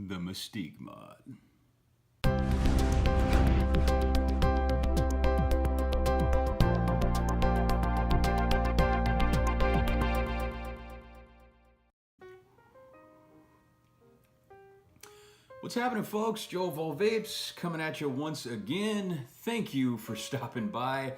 the Mystique mod. What's happening, folks? IJOY Vapes coming at you once again. Thank you for stopping by.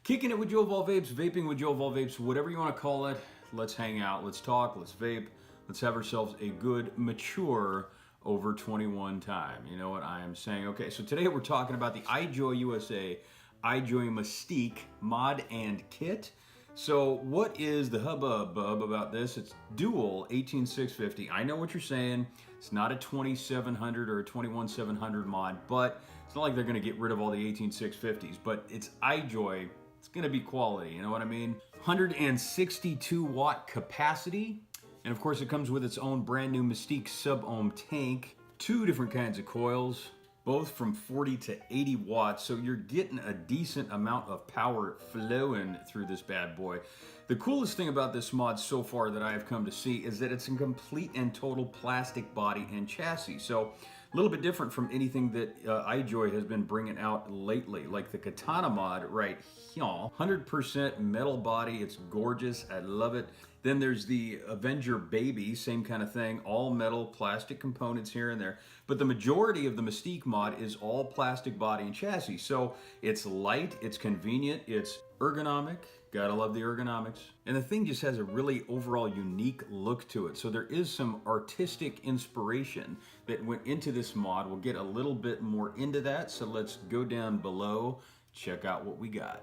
Kicking it with IJOY Vapes, vaping with IJOY Vapes, whatever you want to call it. Let's hang out, let's talk, let's vape. Let's have ourselves a good, mature, over 21 time. You know what I am saying? Okay, so today we're talking about the ijoyUSA IJOY Mystique mod and kit. So what is the hubbub about this? It's dual 18650. I know what you're saying. It's not a 2700 or a 21700 mod, but it's not like they're gonna get rid of all the 18650s, but it's iJOY. It's gonna be quality, you know what I mean? 162 watt capacity. And of course it comes with its own brand new Mystique Sub Ohm Tank. Two different kinds of coils, both from 40 to 80 watts. So you're getting a decent amount of power flowing through this bad boy. The coolest thing about this mod so far that I have come to see is that it's a complete and total plastic body and chassis. So a little bit different from anything that iJOY has been bringing out lately, like the Katana mod right here. 100% metal body, it's gorgeous, I love it. Then there's the Avenger Baby, same kind of thing, all metal, plastic components here and there. But the majority of the Mystique mod is all plastic body and chassis. So it's light, it's convenient, it's ergonomic. Gotta love the ergonomics. And the thing just has a really overall unique look to it. So there is some artistic inspiration that went into this mod. We'll get a little bit more into that. So let's go down below, check out what we got.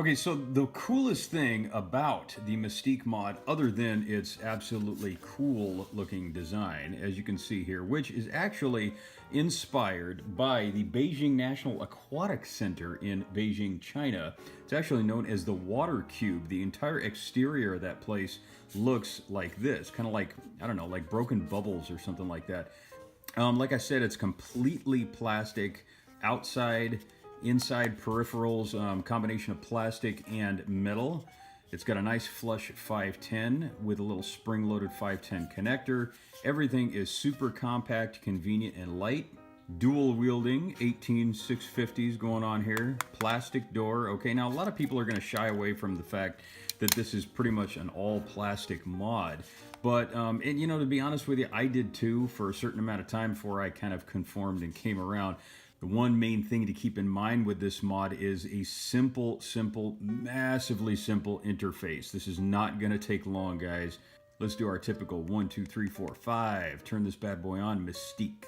Okay, so the coolest thing about the Mystique mod, other than its absolutely cool looking design, as you can see here, which is actually inspired by the Beijing National Aquatic Center in Beijing, China. It's actually known as the Water Cube. The entire exterior of that place looks like this, kind of like, I don't know, like broken bubbles or something like that. Like I said, it's completely plastic outside. Inside peripherals, combination of plastic and metal. It's got a nice flush 510 with a little spring-loaded 510 connector. Everything is super compact, convenient, and light. Dual wielding 18650s going on here. Plastic door. Okay, now a lot of people are going to shy away from the fact that this is pretty much an all-plastic mod. But, and you know, to be honest with you, I did too for a certain amount of time before I kind of conformed and came around. The one main thing to keep in mind with this mod is a simple, massively simple interface. This is not going to take long, guys. Let's do our typical 1, 2, 3, 4, 5. Turn this bad boy on, Mystique.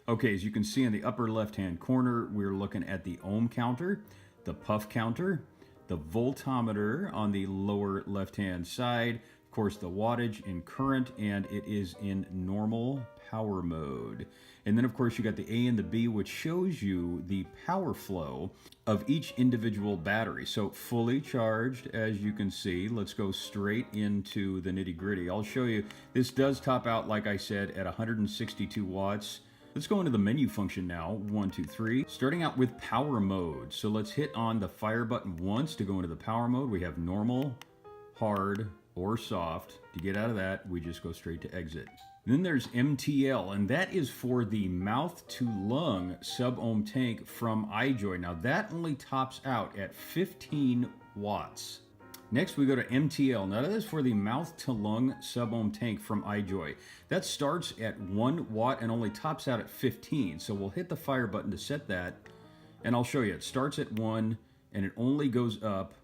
Okay, as you can see in the upper left-hand corner, we're looking at the ohm counter, the puff counter, the voltometer on the lower left-hand side, of course the wattage in current, and it is in normal power mode. And then of course you got the A and the B, which shows you the power flow of each individual battery. So fully charged, as you can see. Let's go straight into the nitty-gritty. I'll show you. This does top out, like I said, at 162 watts. Let's go into the menu function now. 1, 2, 3. Starting out with power mode. So let's hit on the fire button once to go into the power mode. We have normal, hard, or soft. To get out of that, we just go straight to exit. Then there's MTL, and that is for the mouth-to-lung Sub Ohm Tank from iJOY. Now that only tops out at 15 watts. Next we go to MTL. Now that is for the mouth-to-lung Sub Ohm Tank from iJOY. That starts at 1 watt and only tops out at 15. So we'll hit the fire button to set that, and I'll show you. It starts at 1 and it only goes up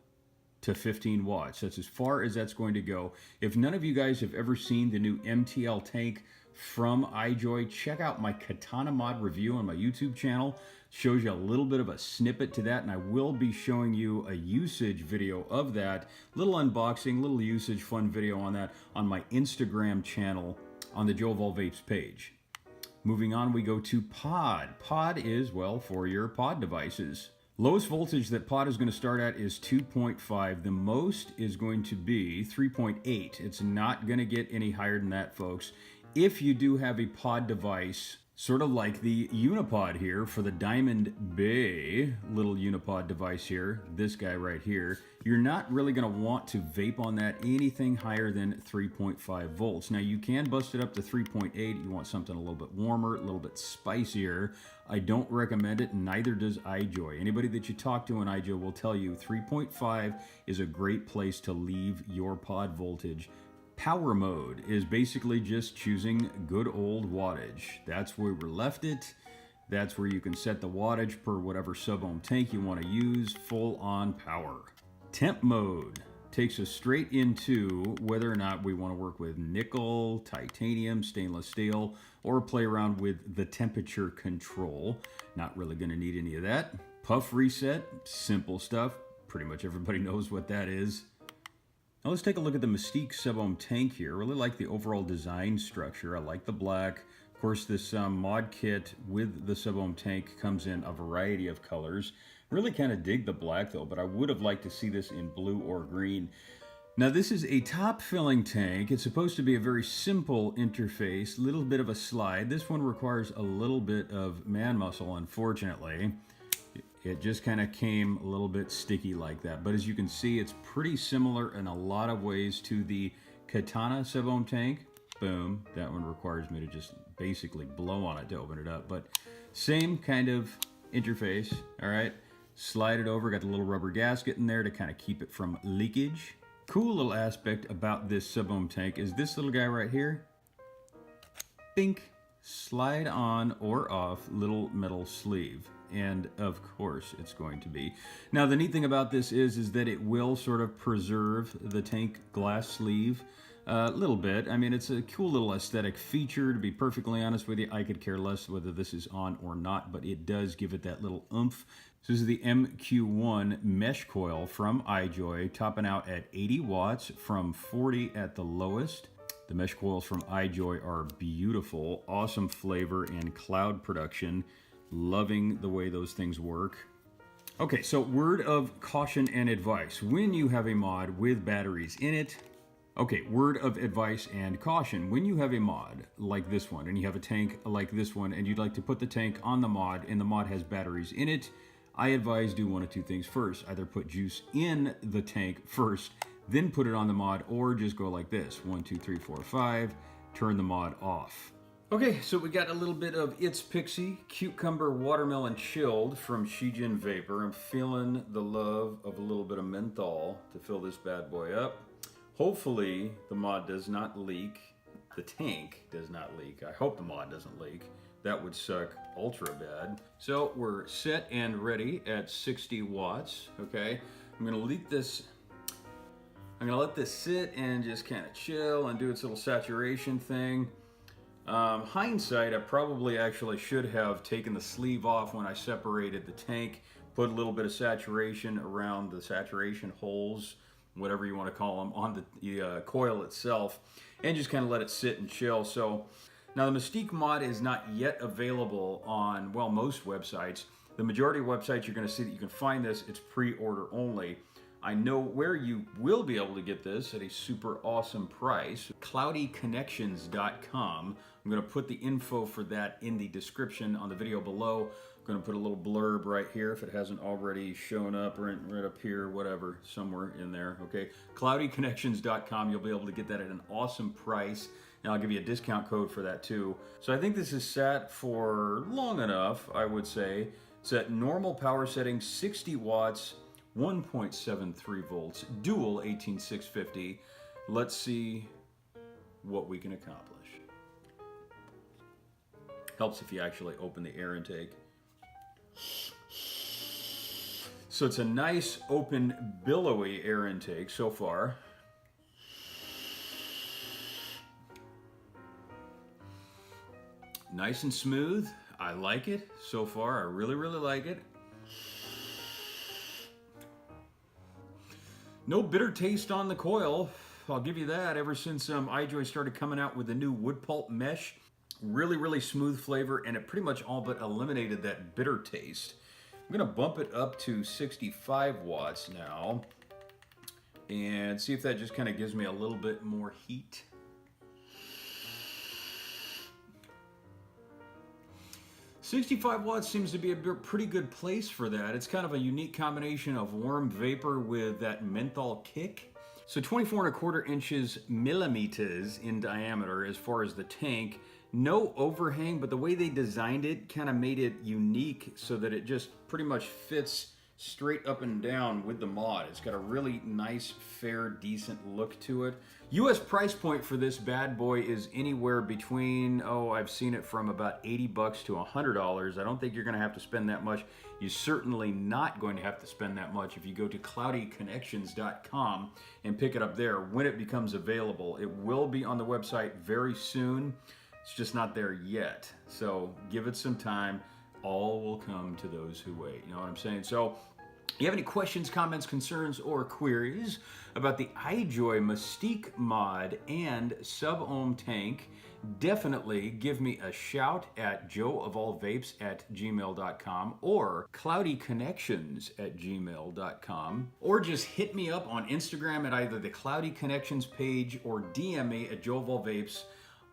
to 15 watts. That's as far as that's going to go. If none of you guys have ever seen the new MTL tank from iJOY, check out my Katana mod review on my YouTube channel. Shows you a little bit of a snippet to that, and I will be showing you a usage video of that. Little unboxing, little usage, fun video on that on my Instagram channel on the IJOY Vapes page. Moving on, we go to pod. Pod is, well, for your pod devices. Lowest voltage that pod is going to start at is 2.5. The most is going to be 3.8. It's not going to get any higher than that, folks. If you do have a pod device Sort of like the Unipod here for the Diamond Bay little Unipod device here, this guy right here. You're not really going to want to vape on that anything higher than 3.5 volts. Now you can bust it up to 3.8. You want something a little bit warmer, a little bit spicier. I don't recommend it, neither does IJOY. Anybody that you talk to in IJOY will tell you 3.5 is a great place to leave your pod voltage. Power mode is basically just choosing good old wattage. That's where we left it. That's where you can set the wattage per whatever sub ohm tank you want to use, full on power. Temp mode takes us straight into whether or not we want to work with nickel, titanium, stainless steel, or play around with the temperature control. Not really going to need any of that. Puff reset, simple stuff. Pretty much everybody knows what that is. Now let's take a look at the Mystique Sub Ohm Tank here. I really like the overall design structure. I like the black. Of course, this mod kit with the Sub Ohm Tank comes in a variety of colors. Really kind of dig the black though, but I would have liked to see this in blue or green. Now this is a top filling tank. It's supposed to be a very simple interface, little bit of a slide. This one requires a little bit of man muscle, unfortunately. It just kind of came a little bit sticky like that. But as you can see, it's pretty similar in a lot of ways to the Katana Sub Ohm Tank. Boom. That one requires me to just basically blow on it to open it up. But same kind of interface, all right? Slide it over, got the little rubber gasket in there to kind of keep it from leakage. Cool little aspect about this Sub Ohm Tank is this little guy right here. Bink. Slide on or off little metal sleeve. And of course it's going to be. Now the neat thing about this is that it will sort of preserve the tank glass sleeve a little bit. I mean, it's a cool little aesthetic feature. To be perfectly honest with you, I could care less whether this is on or not, but it does give it that little oomph. So this is the MQ1 mesh coil from IJOY, topping out at 80 watts from 40 at the lowest. The mesh coils from IJOY are beautiful, awesome flavor and cloud production. Loving the way those things work. Okay, so word of caution and advice. When you have a mod with batteries in it, okay, word of advice and caution. When you have a mod like this one, and you have a tank like this one, and you'd like to put the tank on the mod, and the mod has batteries in it, I advise do one of two things first. Either put juice in the tank first, then put it on the mod, or just go like this. 1, 2, 3, 4, 5, turn the mod off. Okay, so we got a little bit of It's Pixie Cucumber Watermelon Chilled from Shijin Vapor. I'm feeling the love of a little bit of menthol to fill this bad boy up. Hopefully the mod does not leak. The tank does not leak. I hope the mod doesn't leak. That would suck ultra bad. So we're set and ready at 60 watts, okay? I'm gonna let this sit and just kind of chill and do its little saturation thing. Hindsight, I probably actually should have taken the sleeve off when I separated the tank, put a little bit of saturation around the saturation holes, whatever you want to call them, on the coil itself, and just kind of let it sit and chill. So now the Mystique mod is not yet available on, well, most websites. The majority of websites you're going to see that you can find this, it's pre-order only. I know where you will be able to get this at a super awesome price, cloudyconnections.com. I'm going to put the info for that in the description on the video below. I'm going to put a little blurb right here if it hasn't already shown up, or right up here, whatever, somewhere in there, okay? Cloudyconnections.com, you'll be able to get that at an awesome price, and I'll give you a discount code for that too. So I think this is sat for long enough, I would say. It's at normal power setting, 60 watts, 1.73 volts, dual 18650. Let's see what we can accomplish. Helps if you actually open the air intake. So it's a nice, open, billowy air intake so far. Nice and smooth. I like it so far. I really, really like it. No bitter taste on the coil, I'll give you that. Ever since IJOY started coming out with the new wood pulp mesh, really, really smooth flavor, and it pretty much all but eliminated that bitter taste. I'm gonna bump it up to 65 watts now and see if that just kind of gives me a little bit more heat. 65 watts seems to be a pretty good place for that. It's kind of a unique combination of warm vapor with that menthol kick. So 24¼ inches millimeters in diameter as far as the tank. No overhang, but the way they designed it kind of made it unique so that it just pretty much fits straight up and down with the mod. It's got a really nice, fair, decent look to it. US price point for this bad boy is anywhere between, I've seen it from about 80 bucks to $100. I don't think you're gonna have to spend that much. You're certainly not going to have to spend that much if you go to cloudiconnections.com and pick it up there when it becomes available. It will be on the website very soon. It's just not there yet. So give it some time. All will come to those who wait. You know what I'm saying? So if you have any questions, comments, concerns, or queries about the IJOY Mystique mod and Sub Ohm Tank, definitely give me a shout at joeofallvapes@gmail.com or cloudyconnections@gmail.com, or just hit me up on Instagram at either the Cloudy Connections page or DM me at joeofallvapes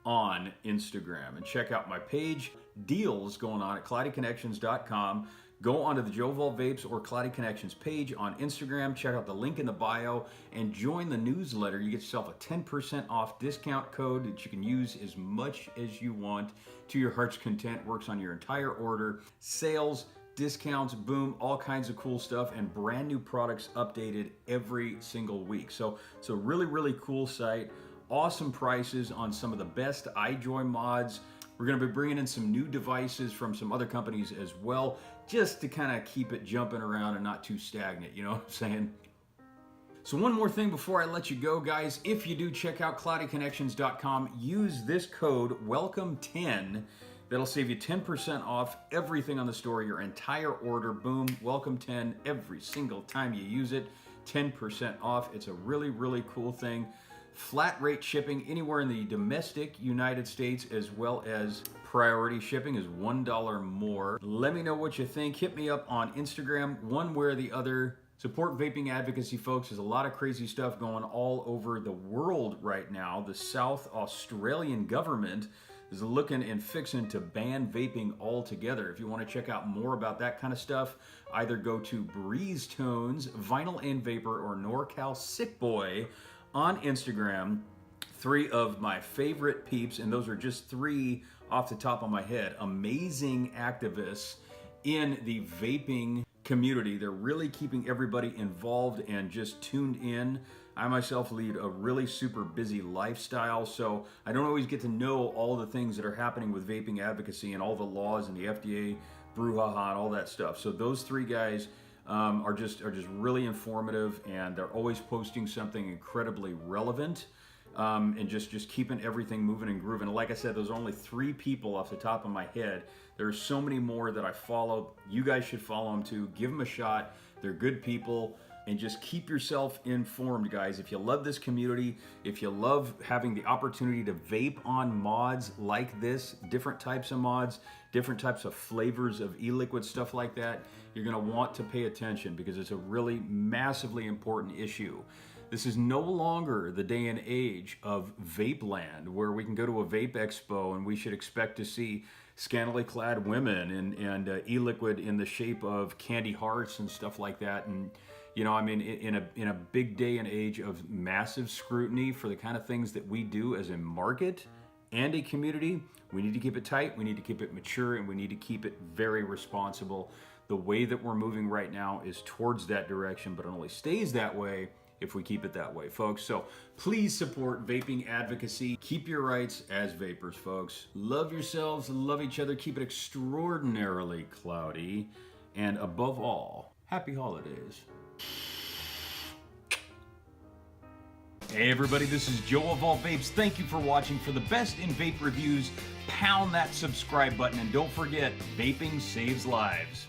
on Instagram. And check out my page, deals going on at cloudyconnections.com. Go onto the Joe of All Vapes or Cloudy Connections page on Instagram. Check out the link in the bio and join the newsletter. You get yourself a 10% off discount code that you can use as much as you want to your heart's content. Works on your entire order. Sales, discounts, boom, all kinds of cool stuff, and brand new products updated every single week. So it's a really, really cool site. Awesome prices on some of the best IJOY mods. We're going to be bringing in some new devices from some other companies as well, just to kind of keep it jumping around and not too stagnant, you know what I'm saying? So one more thing before I let you go, guys. If you do check out cloudyconnections.com, use this code WELCOME10. That'll save you 10% off everything on the store, your entire order. Boom, WELCOME10 every single time you use it. 10% off. It's a really, really cool thing. Flat rate shipping anywhere in the domestic United States, as well as priority shipping is $1 more. Let me know what you think. Hit me up on Instagram, one way or the other. Support vaping advocacy, folks. There's a lot of crazy stuff going all over the world right now. The South Australian government is looking and fixing to ban vaping altogether. If you want to check out more about that kind of stuff, either go to Breeze Tones, Vinyl and Vapor, or NorCal Sick Boy on Instagram. Three of my favorite peeps, and those are just three off the top of my head. Amazing activists in the vaping community. They're really keeping everybody involved and just tuned in. I myself lead a really super busy lifestyle, so I don't always get to know all the things that are happening with vaping advocacy and all the laws and the FDA, brouhaha, and all that stuff. So those three guys are just really informative, and they're always posting something incredibly relevant, and just keeping everything moving and grooving. And like I said, those are only three people off the top of my head. There are so many more that I follow. You guys should follow them too. Give them a shot. They're good people. And just keep yourself informed, guys. If you love this community, if you love having the opportunity to vape on mods like this, different types of mods, different types of flavors of e-liquid, stuff like that, you're gonna want to pay attention, because it's a really massively important issue. This is no longer the day and age of vape land, where we can go to a vape expo and we should expect to see scantily clad women and e-liquid in the shape of candy hearts and stuff like that. And you know, I mean, in a big day and age of massive scrutiny for the kind of things that we do as a market and a community, we need to keep it tight, we need to keep it mature, and we need to keep it very responsible. The way that we're moving right now is towards that direction, but it only stays that way if we keep it that way, folks. So please support vaping advocacy. Keep your rights as vapors, folks. Love yourselves, love each other, keep it extraordinarily cloudy, and above all, happy holidays. Hey everybody, this is Joe of All Vapes. Thank you for watching. For the best in vape reviews, pound that subscribe button, and don't forget, vaping saves lives.